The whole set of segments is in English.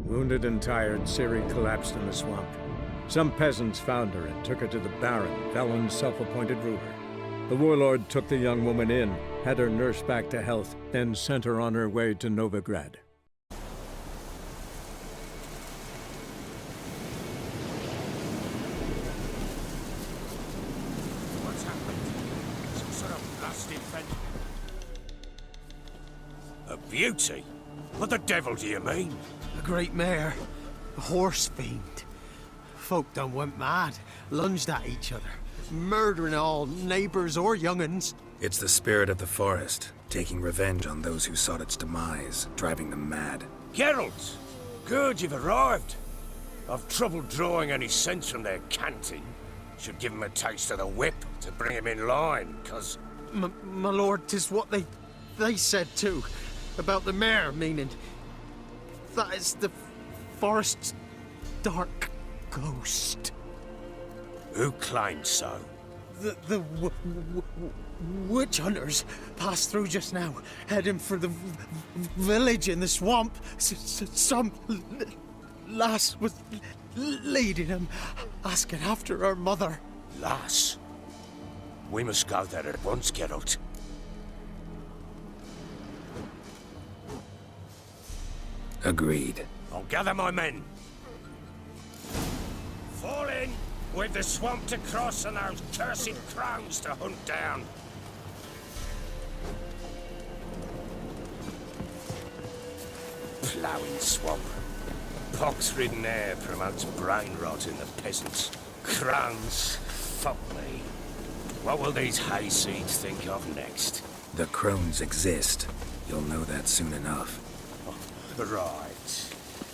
Wounded and tired, Ciri collapsed in the swamp. Some peasants found her and took her to the Baron, Valen's self-appointed ruler. The warlord took the young woman in, had her nursed back to health, then sent her on her way to Novigrad. What's happened? Some sort of blasted fence. A beauty? What the devil do you mean? A great mare. A horse fiend. Folk done went mad, lunged at each other, murdering all neighbors or young'uns. It's the spirit of the forest, taking revenge on those who sought its demise, driving them mad. Geralt! Good, you've arrived. I've trouble drawing any sense from their canting. Should give 'em a taste of the whip to bring 'em in line, 'cause... My lord, 'tis what they said too, about the mare, meaning that is the forest's dark ghost. Who claimed so? The witch hunters passed through just now, heading for the village in the swamp. Some lass was leading them, asking after her mother. Lass? We must go there at once, Geralt. Agreed. I'll gather my men. Fall in! We've the swamp to cross and those cursed crows to hunt down. Ploughing swamp. Pox-ridden air promotes brain rot in the peasants. Crones, fuck me. What will these hayseeds think of next? The crones exist. You'll know that soon enough. Right.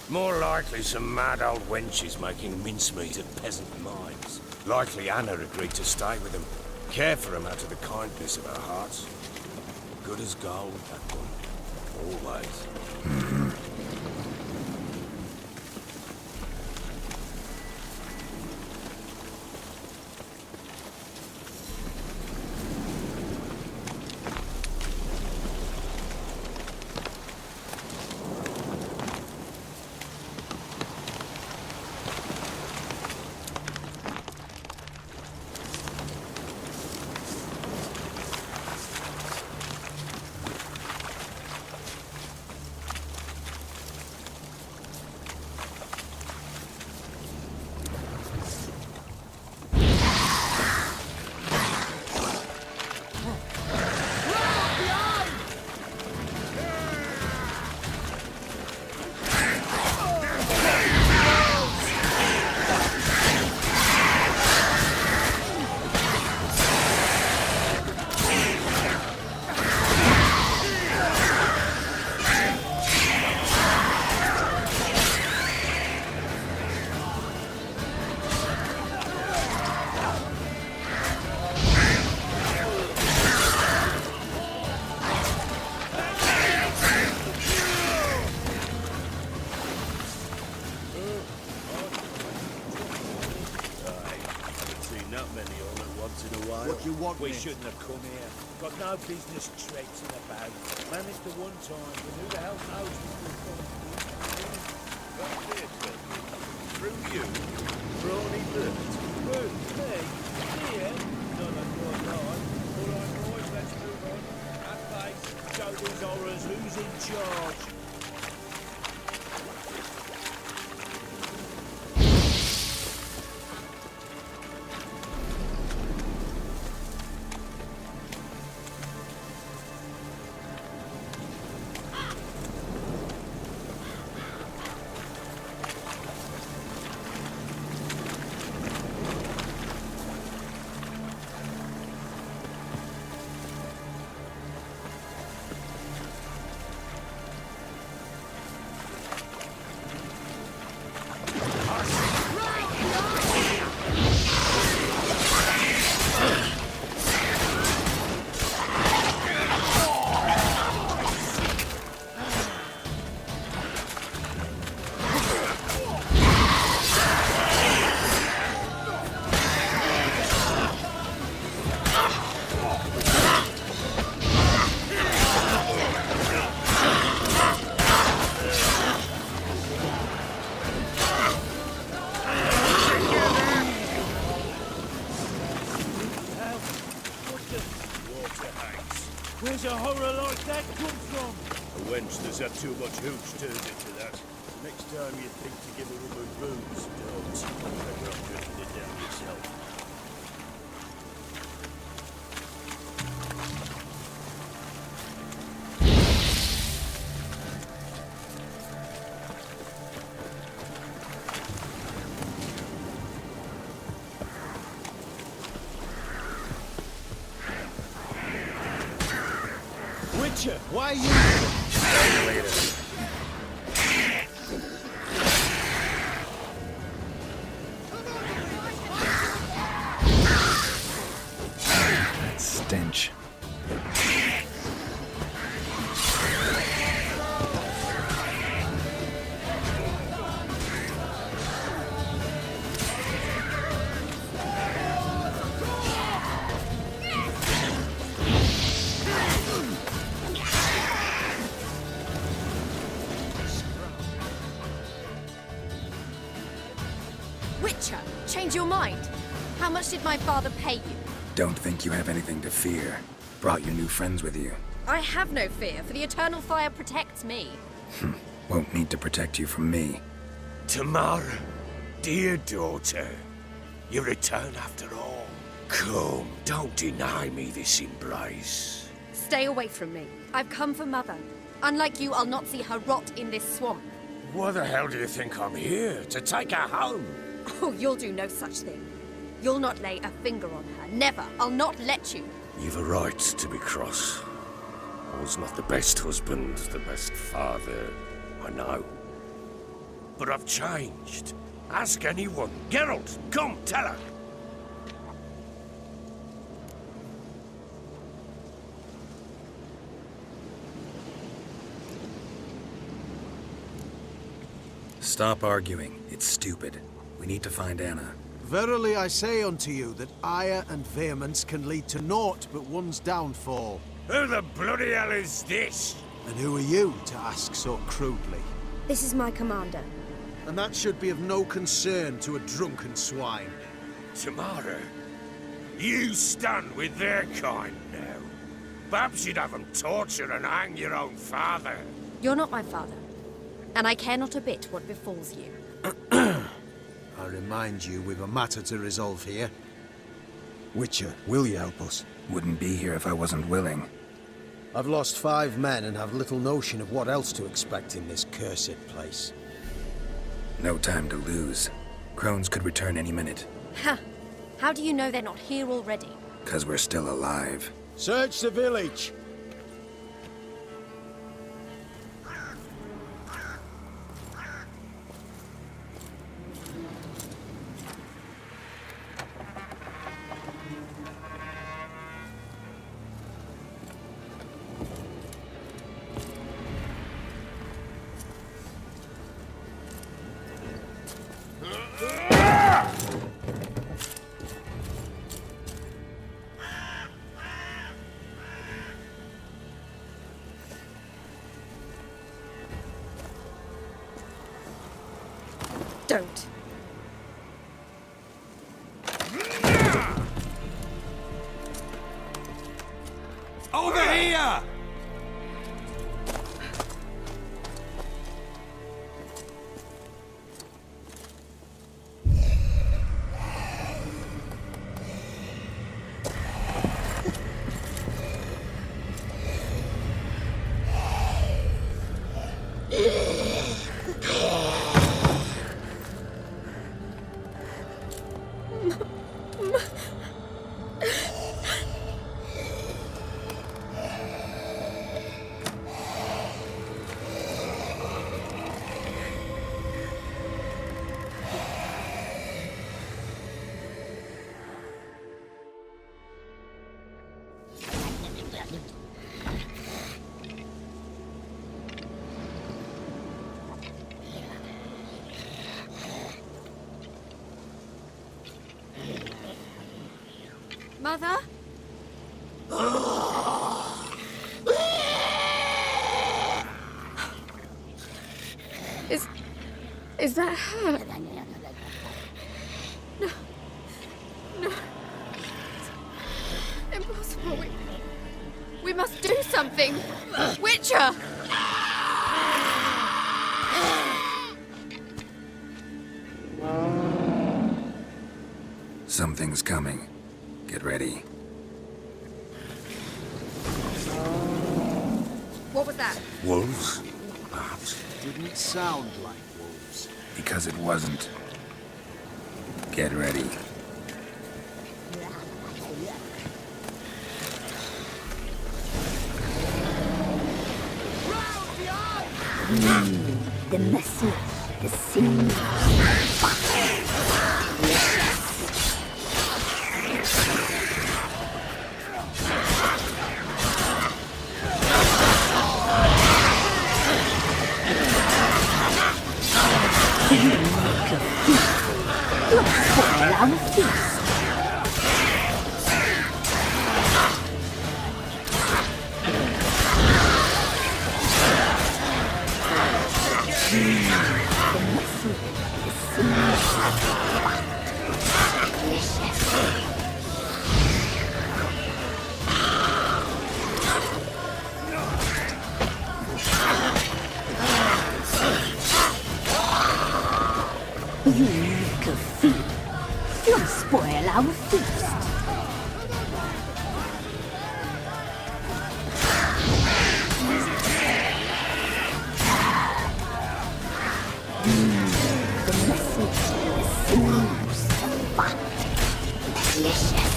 More likely some mad old wenches making mincemeat of peasant minds. Likely Anna agreed to stay with them. Care for them out of the kindness of her heart. Good as gold, that one. Always. We shouldn't have come here. Got no business traipsing about. Managed the one time, but who the hell knows what we'll come through you? Brawny Bert. Who? Me? Here? None of your line. All right, boys, let's move on. At base, show these horrors who's in charge. Where's a horror like that come from? A wench that's had too much hooch turned into that. Next time you think to give a woman booze, don't. Better off drinking it down yourself. Witcher, why are you... Stench. Witcher, change your mind. How much did my father pay you? Don't think you have anything to fear. Brought your new friends with you. I have no fear, for the eternal fire protects me. Won't need to protect you from me. Tamara, dear daughter, you return after all. Come, don't deny me this embrace. Stay away from me. I've come for Mother. Unlike you, I'll not see her rot in this swamp. Why the hell do you think I'm here? To take her home? Oh, you'll do no such thing. You'll not lay a finger on her. Never. I'll not let you. You've a right to be cross. I was not the best husband, the best father, I know. But I've changed. Ask anyone. Geralt, come, tell her. Stop arguing. It's stupid. We need to find Anna. Verily I say unto you that ire and vehemence can lead to naught but one's downfall. Who the bloody hell is this? And who are you to ask so crudely? This is my commander. And that should be of no concern to a drunken swine. Tamara, you stand with their kind now. Perhaps you'd have them torture and hang your own father. You're not my father. And I care not a bit what befalls you. I remind you we've a matter to resolve here. Witcher, will you help us? Wouldn't be here if I wasn't willing. I've lost 5 men and have little notion of what else to expect in this cursed place. No time to lose. Crones could return any minute. Ha! How do you know they're not here already? 'Cause we're still alive. Search the village! Don't. Over here! Mother? Is that her? No. No. It's impossible. We must do something! Witcher! Something's coming. Get ready. What was that? Wolves? Perhaps. Didn't sound like wolves. Because it wasn't. Get ready. The muscle, the sinew. Spoil our feast. You make a feast. You'll spoil our feast. The message, the sinews, fat, delicious.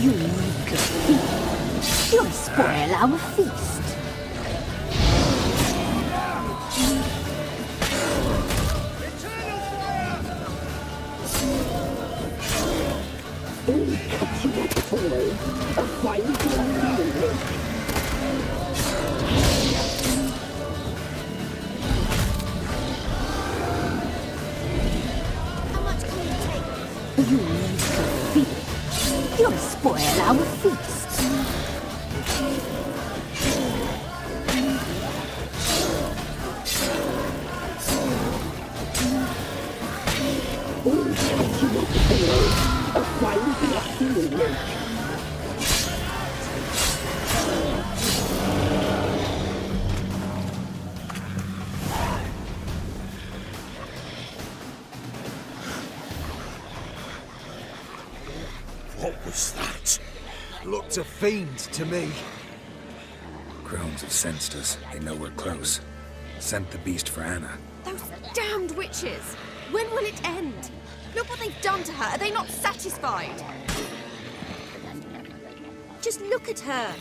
You make a feast. You'll spoil our feast. How much can you take? You make a feast. You'll spoil our feast. What was that? Looked a fiend to me. Crones have sensed us. They know we're close. Sent the beast for Anna. Those damned witches! When will it end? Look what they've done to her. Are they not satisfied? Just look at her.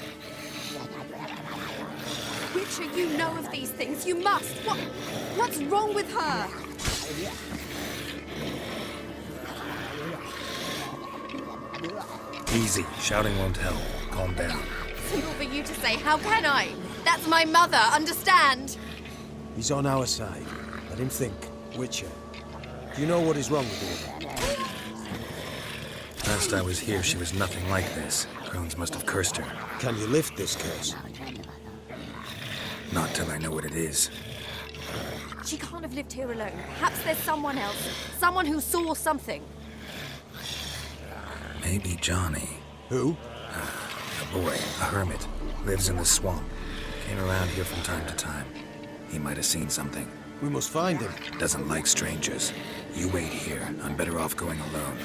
Witcher, you know of these things. You must. What's wrong with her? Easy. Shouting won't help. Calm down. Simple for you to say. How can I? That's my mother. Understand? He's on our side. Let him think. Witcher. Do you know what is wrong with her? Last I was here, she was nothing like this. Crones must have cursed her. Can you lift this curse? Not till I know what it is. She can't have lived here alone. Perhaps there's someone else. Someone who saw something. Maybe Johnny. Who? A boy, a hermit. Lives in the swamp. Came around here from time to time. He might have seen something. We must find him. Doesn't like strangers. You wait here. I'm better off going alone.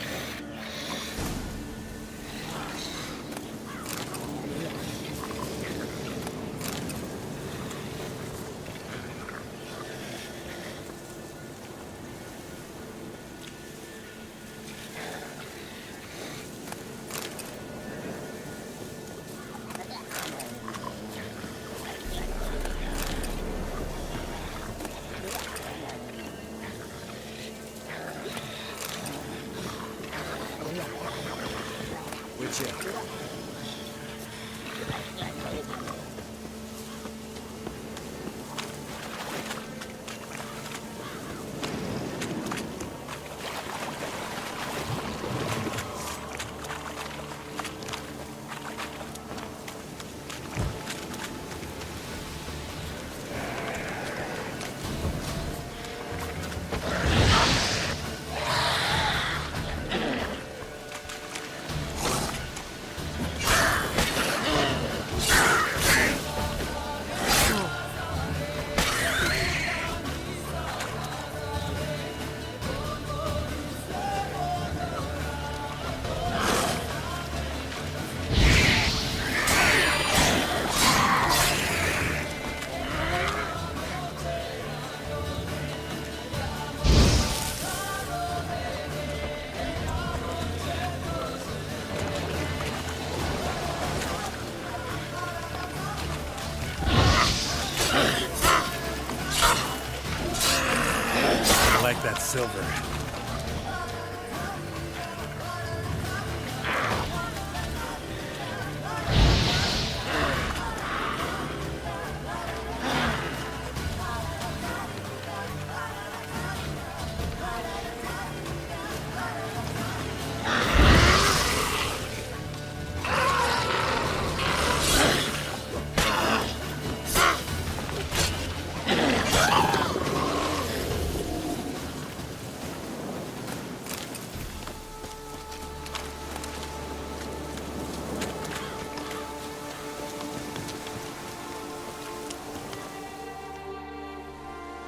like that silver.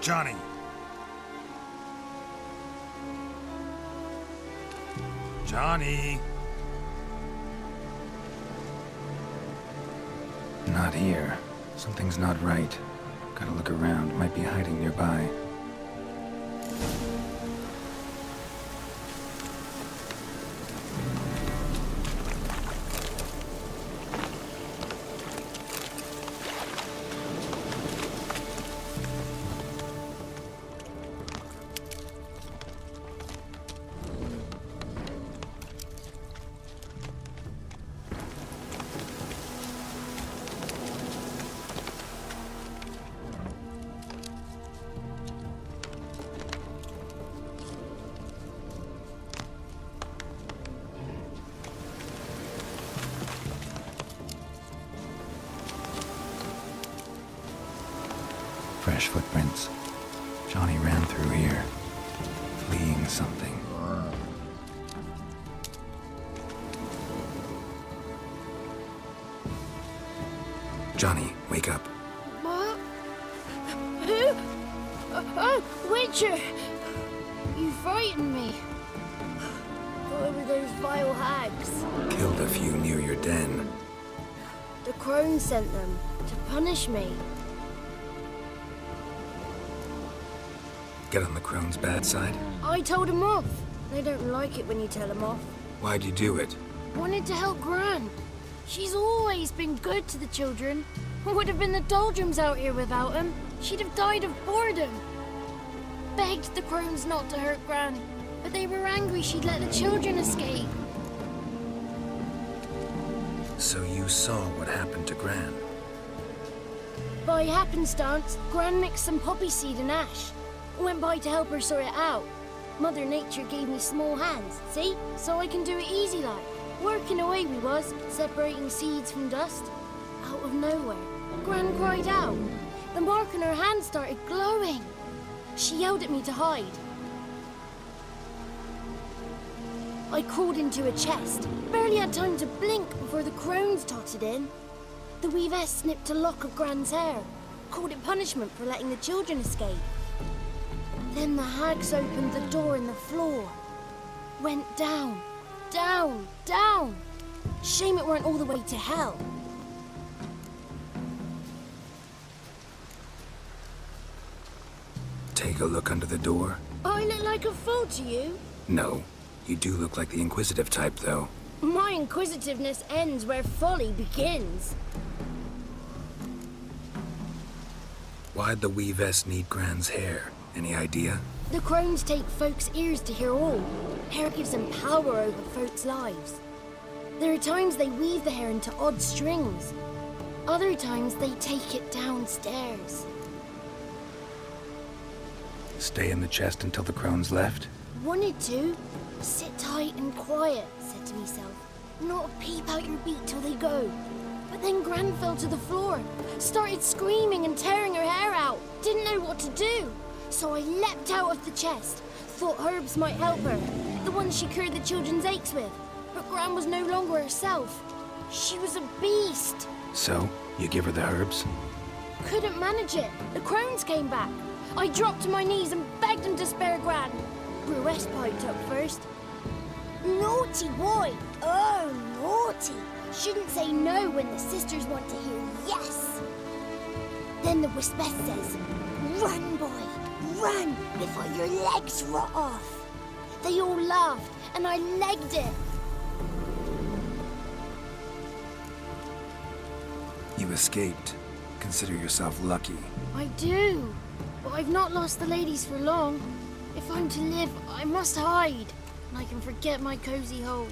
Johnny. Johnny. Not here. Something's not right. Gotta look around. Might be hiding nearby. Fresh footprints. Johnny ran through here, fleeing something. Johnny, wake up. What? Who? Oh, Witcher! You frightened me. Thought they were those vile hags. Killed a few near your den. The crone sent them to punish me. Get on the crone's bad side? I told them off. They don't like it when you tell them off. Why'd you do it? Wanted to help Gran. She's always been good to the children. Would have been the doldrums out here without him. She'd have died of boredom. Begged the crones not to hurt Gran, but they were angry she'd let the children escape. So you saw what happened to Gran? By happenstance, Gran mixed some poppy seed and ash. Went by to help her sort it out. Mother Nature gave me small hands, see? So I can do it easy like. Working away we was, separating seeds from dust. Out of nowhere, Gran cried out. The mark on her hand started glowing. She yelled at me to hide. I crawled into a chest. Barely had time to blink before the crones totted in. The weavess snipped a lock of Gran's hair. Called it punishment for letting the children escape. Then the hags opened the door in the floor. Went down, down, down. Shame it weren't all the way to hell. Take a look under the door? I look like a fool to you? No. You do look like the inquisitive type, though. My inquisitiveness ends where folly begins. Why'd the weavess need Gran's hair? Any idea? The crones take folks' ears to hear all. Hair gives them power over folks' lives. There are times they weave the hair into odd strings. Other times they take it downstairs. Stay in the chest until the crones left? Wanted to. Sit tight and quiet, said to myself. Not peep out your beak till they go. But then Gran fell to the floor. Started screaming and tearing her hair out. Didn't know what to do. So I leapt out of the chest. Thought herbs might help her. The ones she cured the children's aches with. But Gran was no longer herself. She was a beast. So, you give her the herbs? Couldn't manage it. The crones came back. I dropped to my knees and begged them to spare Gran. Bruess piped up first. Naughty boy. Oh, naughty. Shouldn't say no when the sisters want to hear yes. Then the Wispess says, run, boy. Run before your legs rot off. They all laughed, and I legged it. You escaped. Consider yourself lucky. I do, but I've not lost the ladies for long. If I'm to live, I must hide. And I can forget my cozy hole.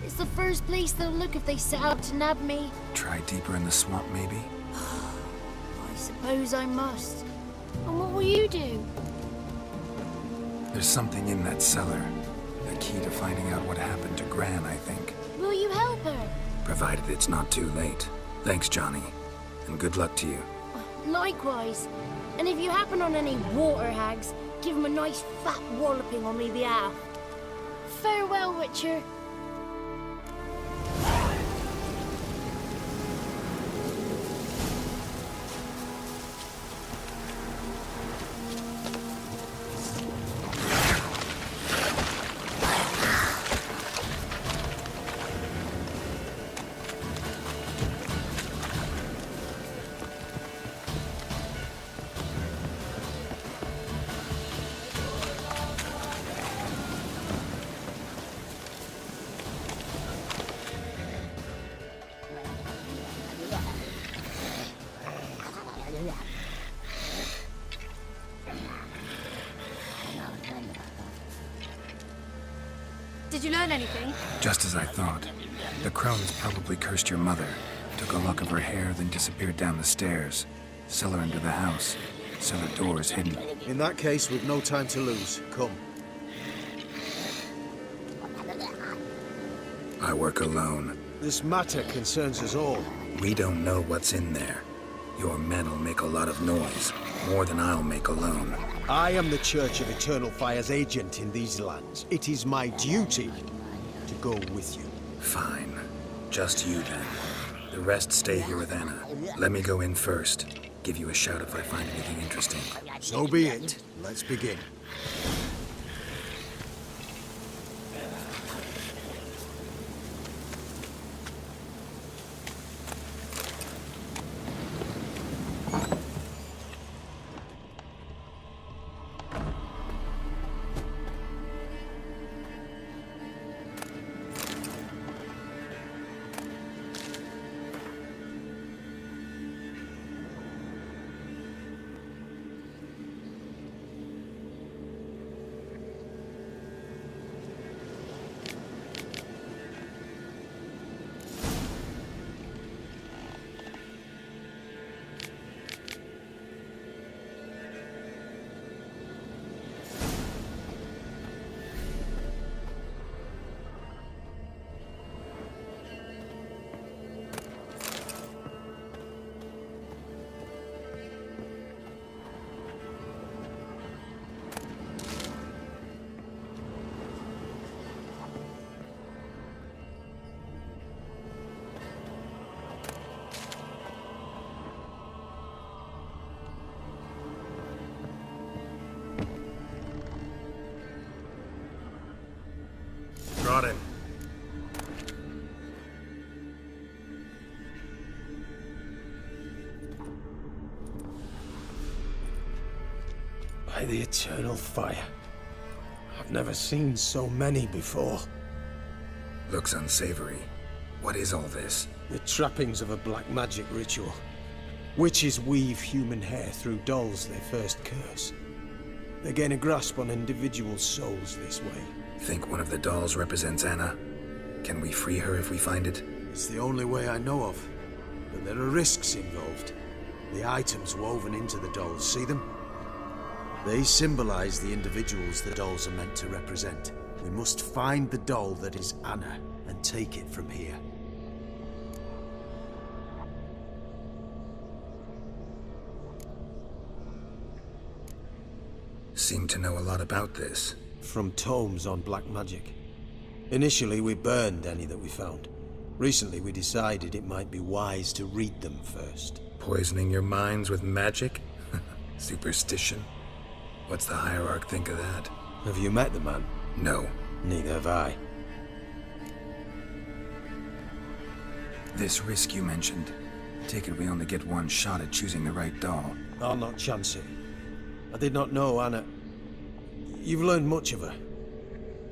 It's the first place they'll look if they set out to nab me. Try deeper in the swamp, maybe? I suppose I must. And what will you do? There's something in that cellar. The key to finding out what happened to Gran, I think. Will you help her? Provided it's not too late. Thanks, Johnny. And good luck to you. Likewise. And if you happen on any water hags, give them a nice fat walloping on me behalf. Farewell, Witcher. Did you learn anything? Just as I thought. The crones probably cursed your mother, took a lock of her hair, then disappeared down the stairs. Cellar into the house. Cellar door is hidden. In that case, we've no time to lose. Come. I work alone. This matter concerns us all. We don't know what's in there. Your men'll make a lot of noise. More than I'll make alone. I am the Church of Eternal Fire's agent in these lands. It is my duty to go with you. Fine. Just you then. The rest stay here with Anna. Let me go in first. Give you a shout if I find anything interesting. So be it. Let's begin. Brought in. By the Eternal Fire. I've never seen so many before. Looks unsavory. What is all this? The trappings of a black magic ritual. Witches weave human hair through dolls they first curse. They gain a grasp on individual souls this way. Think one of the dolls represents Anna? Can we free her if we find it? It's the only way I know of. But there are risks involved. The items woven into the dolls, see them? They symbolize the individuals the dolls are meant to represent. We must find the doll that is Anna and take it from here. Seem to know a lot about this. From tomes on black magic. Initially, we burned any that we found. Recently, we decided it might be wise to read them first. Poisoning your minds with magic? Superstition? What's the Hierarch think of that? Have you met the man? No. Neither have I. This risk you mentioned. Take it we only get one shot at choosing the right doll. I'll not chance it. I did not know Anna. You've learned much of her.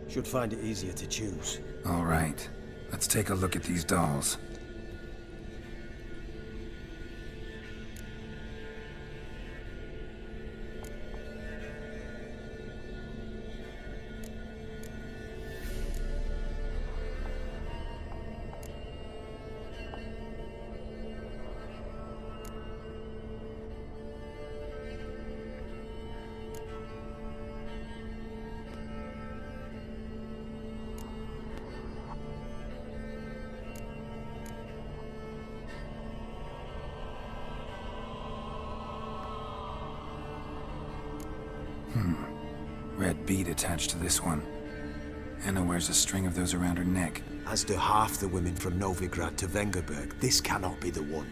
Should find it easier to choose. All right. Let's take a look at these dolls. Red bead attached to this one. Anna wears a string of those around her neck. As do half the women from Novigrad to Vengerberg. This cannot be the one.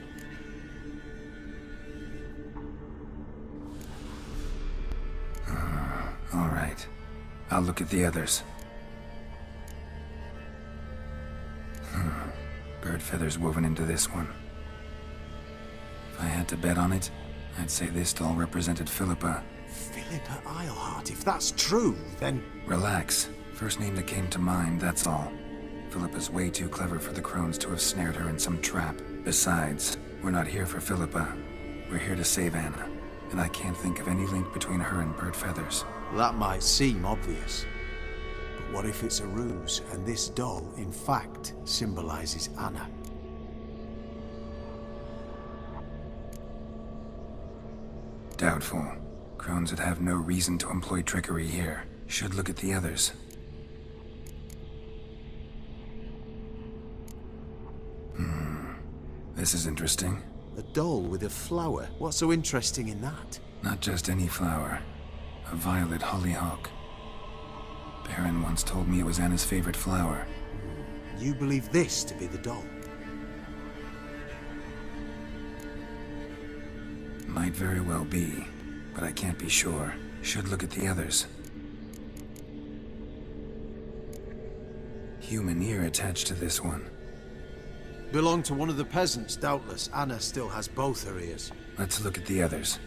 All right. I'll look at the others. Bird feathers woven into this one. If I had to bet on it, I'd say this doll represented Philippa. Philippa Eilhart, if that's true, then... Relax. First name that came to mind, that's all. Philippa's way too clever for the crones to have snared her in some trap. Besides, we're not here for Philippa. We're here to save Anna. And I can't think of any link between her and Bird Feathers. That might seem obvious. But what if it's a ruse, and this doll, in fact, symbolizes Anna? Doubtful. Crones would have no reason to employ trickery here. Should look at the others. This is interesting. A doll with a flower. What's so interesting in that? Not just any flower. A violet hollyhock. Baron once told me it was Anna's favorite flower. You believe this to be the doll? Might very well be, but I can't be sure. Should look at the others. Human ear attached to this one. Belonged to one of the peasants, doubtless. Anna still has both her ears. Let's look at the others.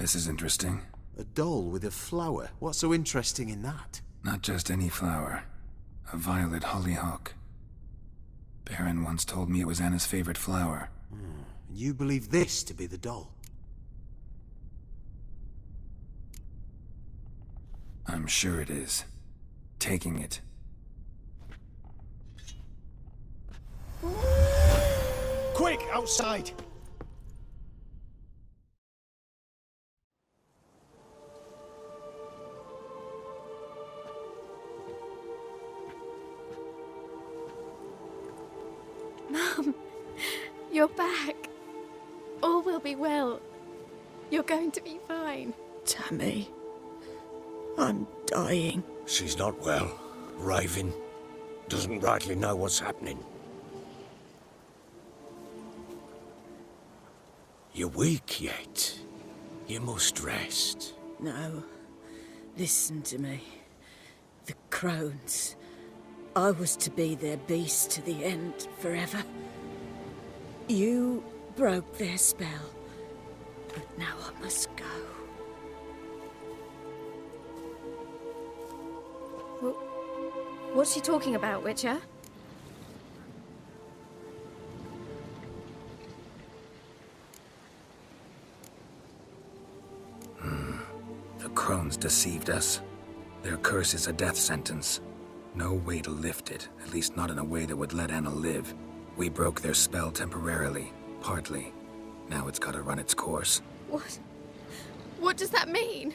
This is interesting. A doll with a flower. What's so interesting in that? Not just any flower. A violet hollyhock. Baron once told me it was Anna's favorite flower. And you believe this to be the doll? I'm sure it is. Taking it. Quick, outside! Mum, you're back. All will be well. You're going to be fine. Tammy, I'm dying. She's not well. Raving. Doesn't rightly know what's happening. You're weak yet. You must rest. No, listen to me. The crones. I was to be their beast to the end, forever. You broke their spell, but now I must go. What's she talking about, Witcher? The crones deceived us. Their curse is a death sentence. No way to lift it, at least not in a way that would let Anna live. We broke their spell temporarily, partly. Now it's gotta run its course. What? What does that mean?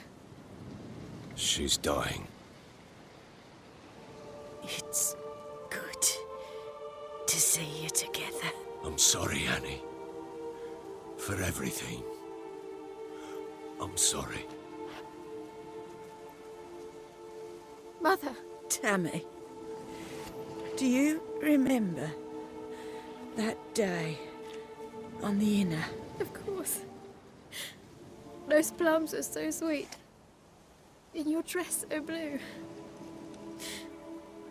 She's dying. It's good to see you together. I'm sorry, Annie. For everything. I'm sorry. Mother. Tammy, do you remember that day on the Inner? Of course. Those plums are so sweet. In your dress so blue.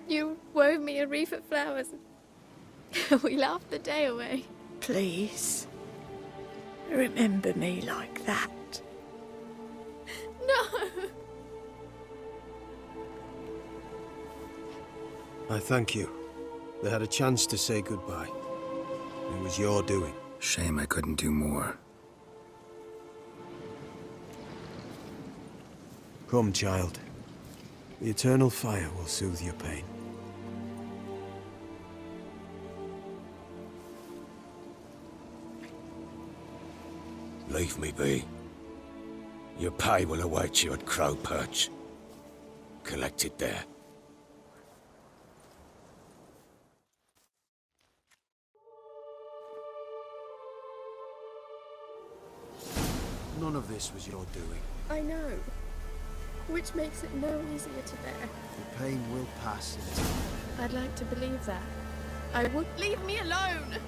You wove me a wreath of flowers. We laughed the day away. Please, remember me like that. No! I thank you. They had a chance to say goodbye. It was your doing. Shame I couldn't do more. Come, child. The eternal fire will soothe your pain. Leave me be. Your pay will await you at Crow Perch. Collect it there. None of this was your doing. I know. Which makes it no easier to bear. The pain will pass in time. I'd like to believe that. I would. Leave me alone!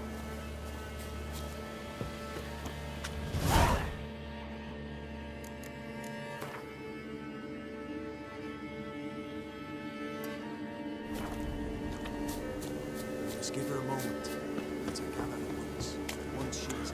Just give her a moment to gather her wits. Once she is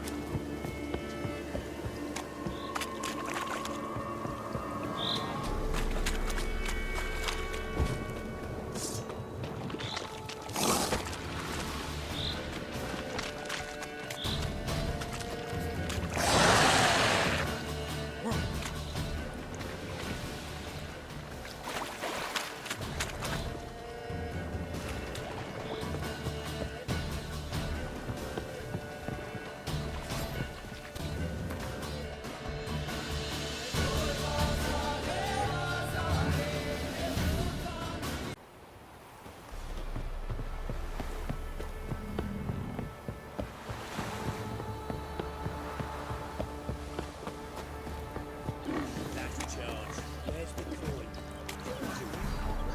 That's charge. Where's the coin?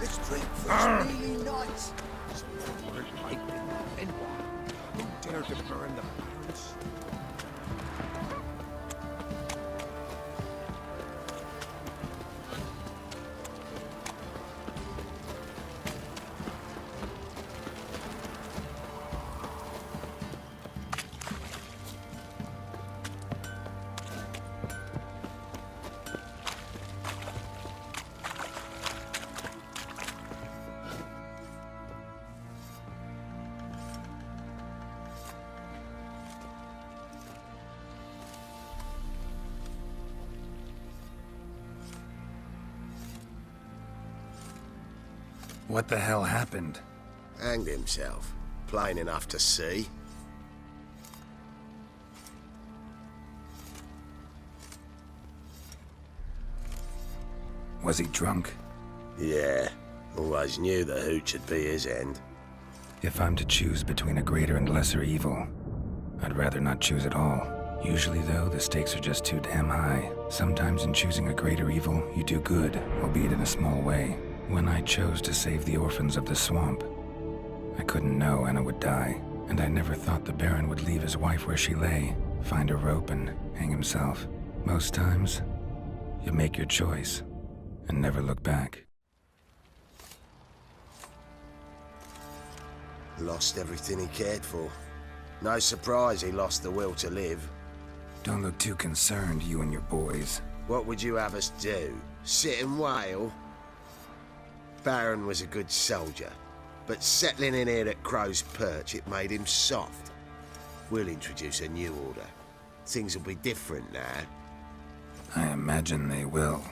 This drink feels really nice. Who dare to burn the barrels? What the hell happened? Hanged himself. Plain enough to see. Was he drunk? Yeah. Always knew the hooch would be his end. If I'm to choose between a greater and lesser evil, I'd rather not choose at all. Usually, though, the stakes are just too damn high. Sometimes in choosing a greater evil, you do good, albeit in a small way. When I chose to save the orphans of the swamp, I couldn't know Anna would die, and I never thought the Baron would leave his wife where she lay, find a rope and hang himself. Most times, you make your choice and never look back. Lost everything he cared for. No surprise he lost the will to live. Don't look too concerned, you and your boys. What would you have us do? Sit and wail? Baron was a good soldier, but settling in here at Crow's Perch, it made him soft. We'll introduce a new order. Things will be different now. I imagine they will.